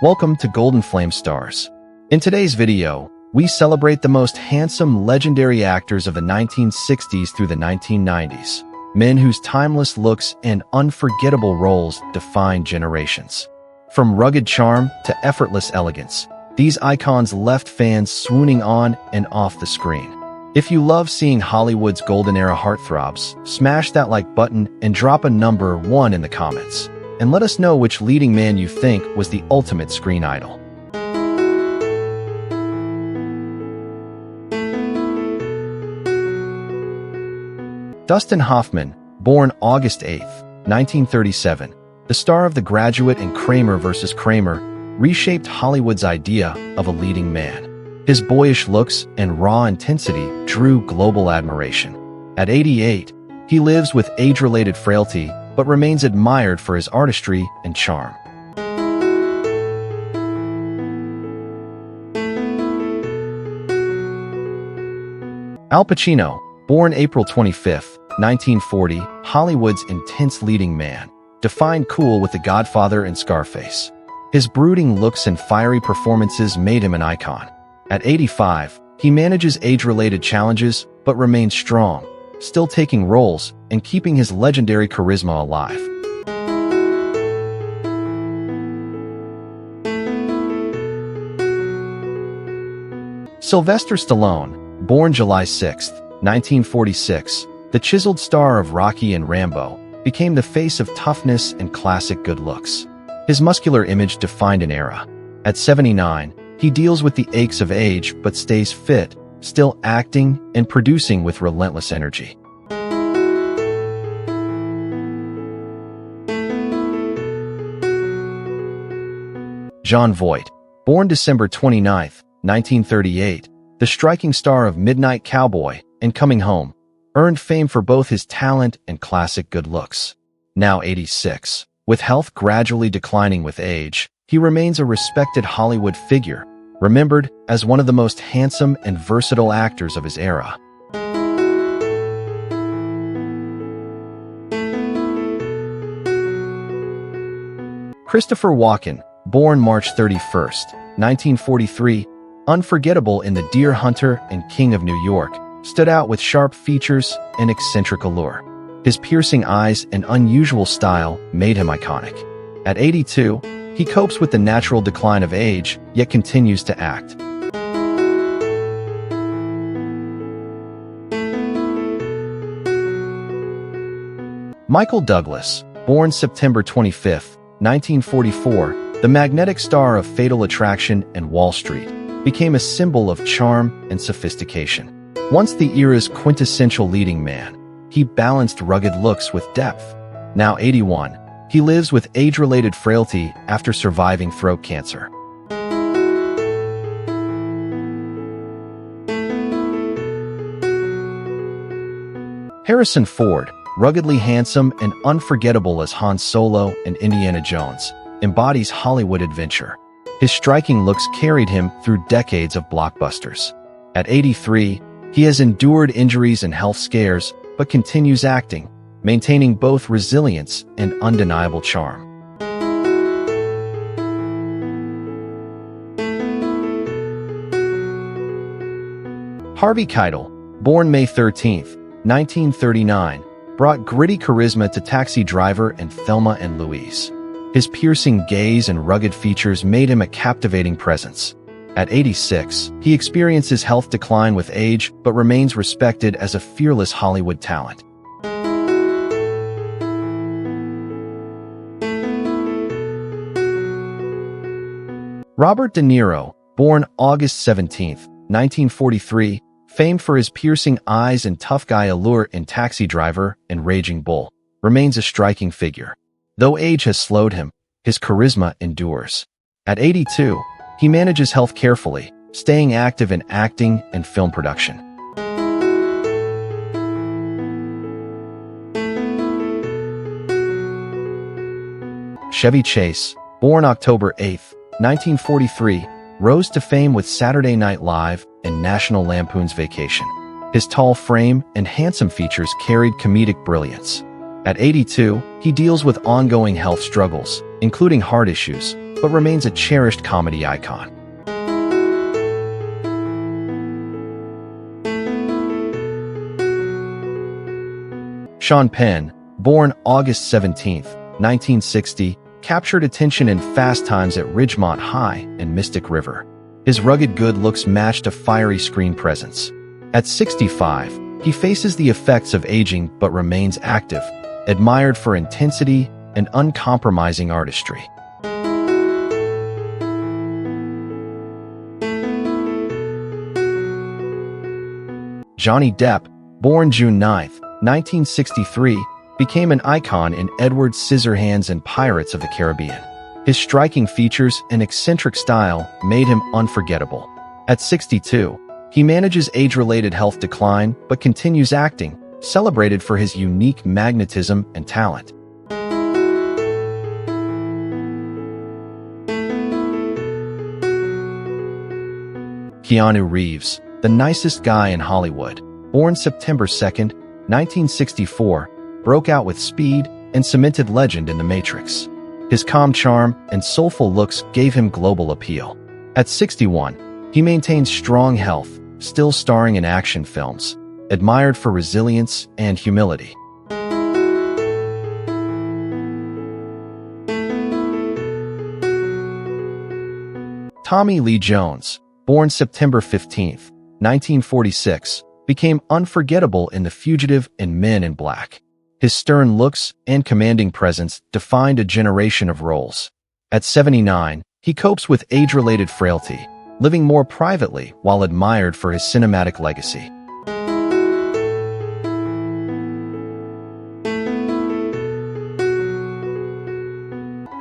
Welcome to Golden Flame Stars. In today's video, we celebrate the most handsome legendary actors of the 1960s through the 1990s, men whose timeless looks and unforgettable roles define generations. From rugged charm to effortless elegance, these icons left fans swooning on and off the screen. If you love seeing Hollywood's golden era heartthrobs, smash that like button and drop a number 1 in the comments. And let us know which leading man you think was the ultimate screen idol. Dustin Hoffman, born August 8, 1937, the star of The Graduate and Kramer vs. Kramer, reshaped Hollywood's idea of a leading man. His boyish looks and raw intensity drew global admiration. At 88, he lives with age-related frailty but remains admired for his artistry and charm. Al Pacino, born April 25, 1940, Hollywood's intense leading man, defined cool with The Godfather and Scarface. His brooding looks and fiery performances made him an icon. At 85, he manages age-related challenges but remains strong, still taking roles and keeping his legendary charisma alive. Sylvester Stallone, born July 6, 1946, the chiseled star of Rocky and Rambo, became the face of toughness and classic good looks. His muscular image defined an era. At 79, he deals with the aches of age but stays fit, still acting and producing with relentless energy. Jon Voight, born December 29, 1938, the striking star of Midnight Cowboy and Coming Home, earned fame for both his talent and classic good looks. Now 86, with health gradually declining with age, he remains a respected Hollywood figure, remembered as one of the most handsome and versatile actors of his era. Christopher Walken, born March 31, 1943, unforgettable in The Deer Hunter and King of New York, stood out with sharp features and eccentric allure. His piercing eyes and unusual style made him iconic. At 82, he copes with the natural decline of age, yet continues to act. Michael Douglas, born September 25, 1944, the magnetic star of Fatal Attraction and Wall Street, became a symbol of charm and sophistication. Once the era's quintessential leading man, he balanced rugged looks with depth. Now 81, he lives with age-related frailty after surviving throat cancer. Harrison Ford, ruggedly handsome and unforgettable as Han Solo and Indiana Jones, embodies Hollywood adventure. His striking looks carried him through decades of blockbusters. At 83, he has endured injuries and health scares, but continues acting, maintaining both resilience and undeniable charm. Harvey Keitel, born May 13, 1939, brought gritty charisma to Taxi Driver and Thelma and Louise. His piercing gaze and rugged features made him a captivating presence. At 86, he experiences health decline with age but remains respected as a fearless Hollywood talent. Robert De Niro, born August 17, 1943, famed for his piercing eyes and tough guy allure in Taxi Driver and Raging Bull, remains a striking figure. Though age has slowed him, his charisma endures. At 82, he manages health carefully, staying active in acting and film production. Chevy Chase, born October 8, 1943, rose to fame with Saturday Night Live and National Lampoon's Vacation. His tall frame and handsome features carried comedic brilliance. At 82, he deals with ongoing health struggles, including heart issues, but remains a cherished comedy icon. Sean Penn, born August 17, 1960, captured attention in Fast Times at Ridgemont High and Mystic River. His rugged good looks matched a fiery screen presence. At 65, he faces the effects of aging but remains active, admired for intensity and uncompromising artistry. Johnny Depp, born June 9, 1963, became an icon in Edward Scissorhands and Pirates of the Caribbean. His striking features and eccentric style made him unforgettable. At 62, he manages age-related health decline but continues acting, celebrated for his unique magnetism and talent. Keanu Reeves, the nicest guy in Hollywood, born September 2, 1964, broke out with speed and cemented legend in The Matrix. His calm charm and soulful looks gave him global appeal. At 61, he maintains strong health, still starring in action films, admired for resilience and humility. Tommy Lee Jones, born September 15, 1946, became unforgettable in The Fugitive and Men in Black. His stern looks and commanding presence defined a generation of roles. At 79, he copes with age-related frailty, living more privately while admired for his cinematic legacy.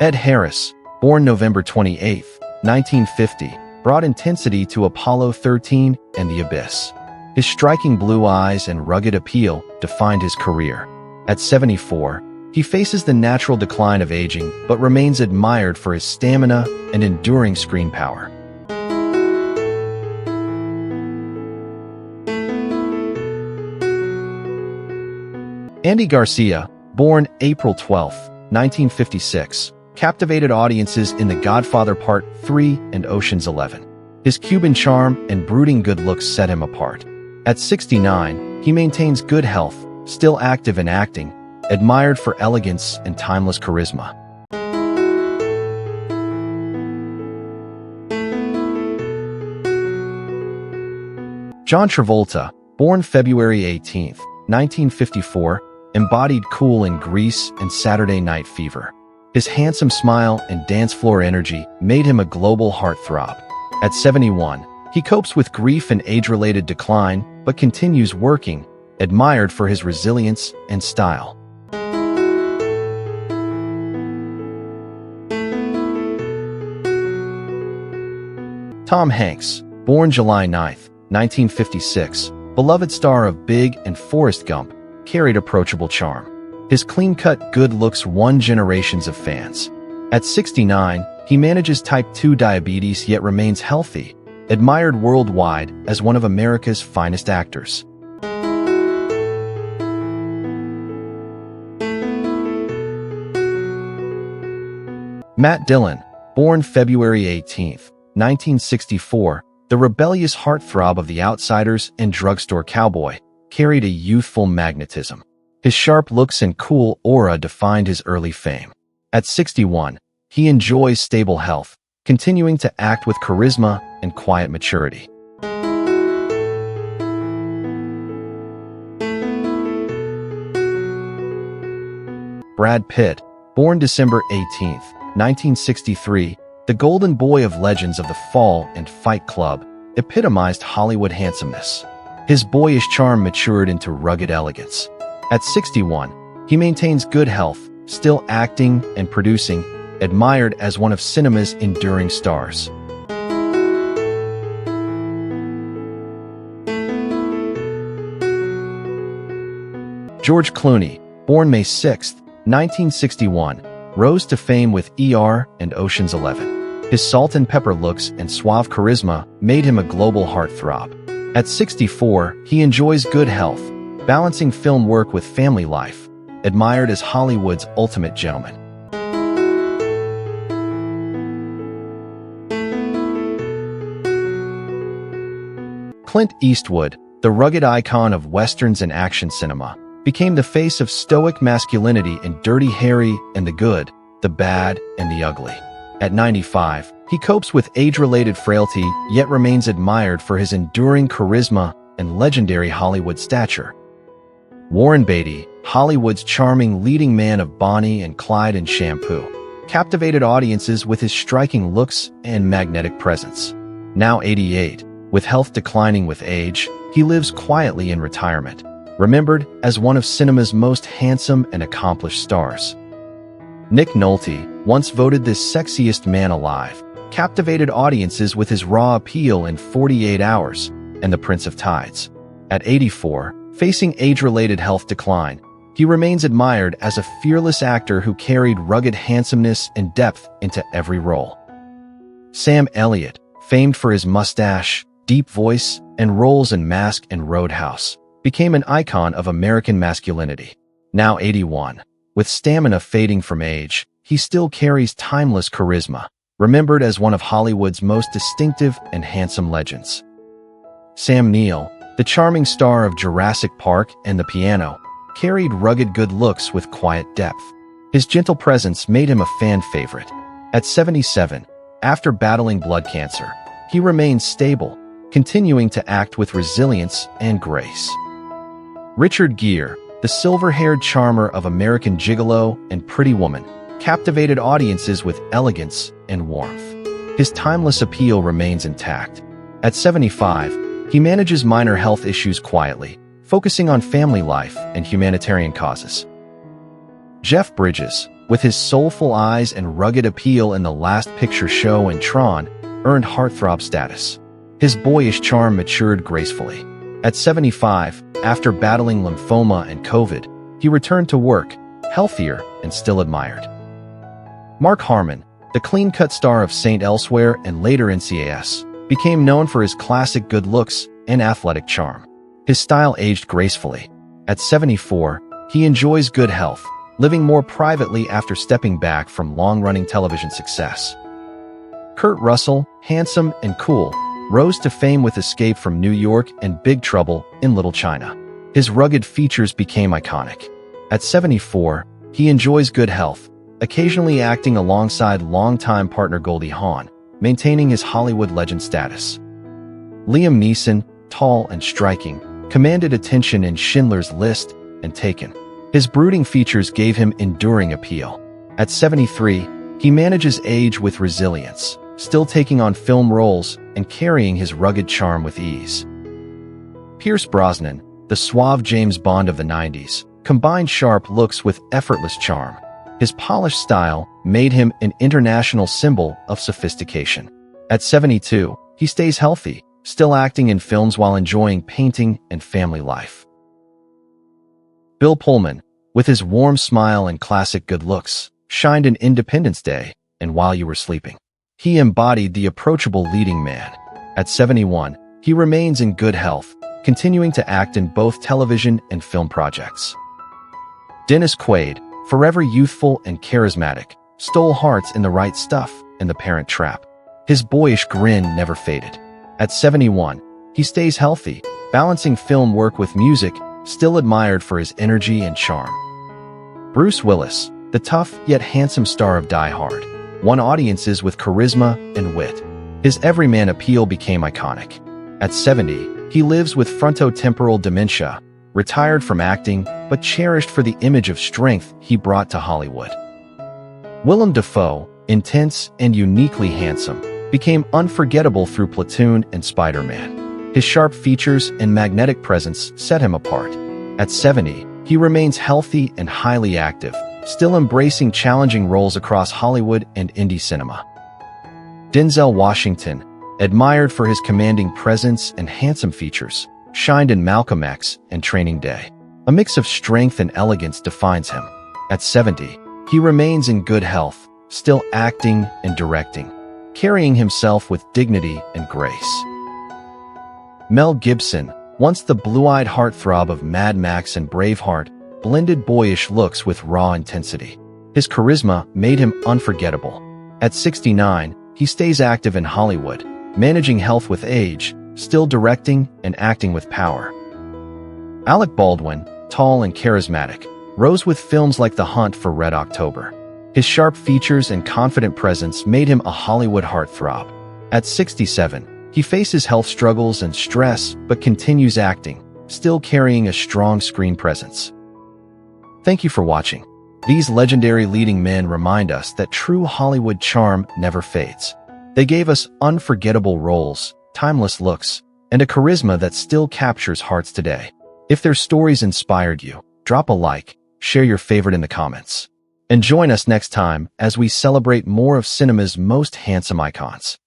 Ed Harris, born November 28, 1950, brought intensity to Apollo 13 and The Abyss. His striking blue eyes and rugged appeal defined his career. At 74, he faces the natural decline of aging but remains admired for his stamina and enduring screen power. Andy Garcia, born April 12, 1956, captivated audiences in The Godfather Part 3 and Ocean's 11. His Cuban charm and brooding good looks set him apart. At 69, he maintains good health, still active in acting, admired for elegance and timeless charisma. John Travolta, born February 18, 1954, embodied cool in Grease and Saturday Night Fever. His handsome smile and dance floor energy made him a global heartthrob. At 71, he copes with grief and age-related decline, but continues working, admired for his resilience and style. Tom Hanks, born July 9, 1956, beloved star of Big and Forrest Gump, carried approachable charm. His clean-cut good looks won generations of fans. At 69, he manages type 2 diabetes yet remains healthy, admired worldwide as one of America's finest actors. Matt Dillon, born February 18, 1964, the rebellious heartthrob of The Outsiders and Drugstore Cowboy, carried a youthful magnetism. His sharp looks and cool aura defined his early fame. At 61, he enjoys stable health, continuing to act with charisma and quiet maturity. Brad Pitt, born December 18, 1963, the golden boy of Legends of the Fall and Fight Club, epitomized Hollywood handsomeness. His boyish charm matured into rugged elegance. At 61, he maintains good health, still acting and producing, admired as one of cinema's enduring stars. George Clooney, born May 6, 1961, rose to fame with ER and Ocean's 11. His salt and pepper looks and suave charisma made him a global heartthrob. At 64, he enjoys good health, balancing film work with family life, admired as Hollywood's ultimate gentleman. Clint Eastwood, the rugged icon of westerns and action cinema, became the face of stoic masculinity in Dirty Harry and the Good, the Bad, and the Ugly. At 95, he copes with age-related frailty yet remains admired for his enduring charisma and legendary Hollywood stature. Warren Beatty, Hollywood's charming leading man of Bonnie and Clyde and Shampoo, captivated audiences with his striking looks and magnetic presence. Now 88, with health declining with age, he lives quietly in retirement, remembered as one of cinema's most handsome and accomplished stars. Nick Nolte, once voted the sexiest man alive, captivated audiences with his raw appeal in 48 Hours and The Prince of Tides. At 84, facing age-related health decline, he remains admired as a fearless actor who carried rugged handsomeness and depth into every role. Sam Elliott, famed for his mustache, deep voice, and roles in Mask and Roadhouse, became an icon of American masculinity. Now 81, with stamina fading from age, he still carries timeless charisma, remembered as one of Hollywood's most distinctive and handsome legends. Sam Neill, the charming star of Jurassic Park and The Piano, carried rugged good looks with quiet depth. His gentle presence made him a fan favorite. At 77, after battling blood cancer, he remains stable, continuing to act with resilience and grace. Richard Gere, the silver-haired charmer of American Gigolo and Pretty Woman, captivated audiences with elegance and warmth. His timeless appeal remains intact. At 75, he manages minor health issues quietly, focusing on family life and humanitarian causes. Jeff Bridges, with his soulful eyes and rugged appeal in The Last Picture Show and Tron, earned heartthrob status. His boyish charm matured gracefully. At 75, after battling lymphoma and COVID, he returned to work, healthier and still admired. Mark Harmon, the clean-cut star of St. Elsewhere and later NCIS, became known for his classic good looks and athletic charm. His style aged gracefully. At 74, he enjoys good health, living more privately after stepping back from long-running television success. Kurt Russell, handsome and cool, rose to fame with Escape from New York and Big Trouble in Little China. His rugged features became iconic. At 74, he enjoys good health, occasionally acting alongside longtime partner Goldie Hawn, maintaining his Hollywood legend status. Liam Neeson, tall and striking, commanded attention in Schindler's List and Taken. His brooding features gave him enduring appeal. At 73, he manages age with resilience, still taking on film roles and carrying his rugged charm with ease. Pierce Brosnan, the suave James Bond of the 90s, combined sharp looks with effortless charm. His polished style made him an international symbol of sophistication. At 72, he stays healthy, still acting in films while enjoying painting and family life. Bill Pullman, with his warm smile and classic good looks, shined in Independence Day and While You Were Sleeping. He embodied the approachable leading man. At 71, he remains in good health, continuing to act in both television and film projects. Dennis Quaid, forever youthful and charismatic, stole hearts in The Right Stuff and The Parent Trap. His boyish grin never faded. At 71, he stays healthy, balancing film work with music, still admired for his energy and charm. Bruce Willis, the tough yet handsome star of Die Hard, won audiences with charisma and wit. His everyman appeal became iconic. At 70, he lives with frontotemporal dementia, retired from acting, but cherished for the image of strength he brought to Hollywood. Willem Dafoe, intense and uniquely handsome, became unforgettable through Platoon and Spider-Man. His sharp features and magnetic presence set him apart. At 70, he remains healthy and highly active, still embracing challenging roles across Hollywood and indie cinema. Denzel Washington, admired for his commanding presence and handsome features, shined in Malcolm X and Training Day. A mix of strength and elegance defines him. At 70, he remains in good health, still acting and directing, carrying himself with dignity and grace. Mel Gibson, once the blue-eyed heartthrob of Mad Max and Braveheart, blended boyish looks with raw intensity. His charisma made him unforgettable. At 69, he stays active in Hollywood, managing health with age, still directing and acting with power. Alec Baldwin, tall and charismatic, rose with films like The Hunt for Red October. His sharp features and confident presence made him a Hollywood heartthrob. At 67, he faces health struggles and stress but continues acting, still carrying a strong screen presence. Thank you for watching. These legendary leading men remind us that true Hollywood charm never fades. They gave us unforgettable roles, timeless looks, and a charisma that still captures hearts today. If their stories inspired you, drop a like, share your favorite in the comments, and join us next time as we celebrate more of cinema's most handsome icons.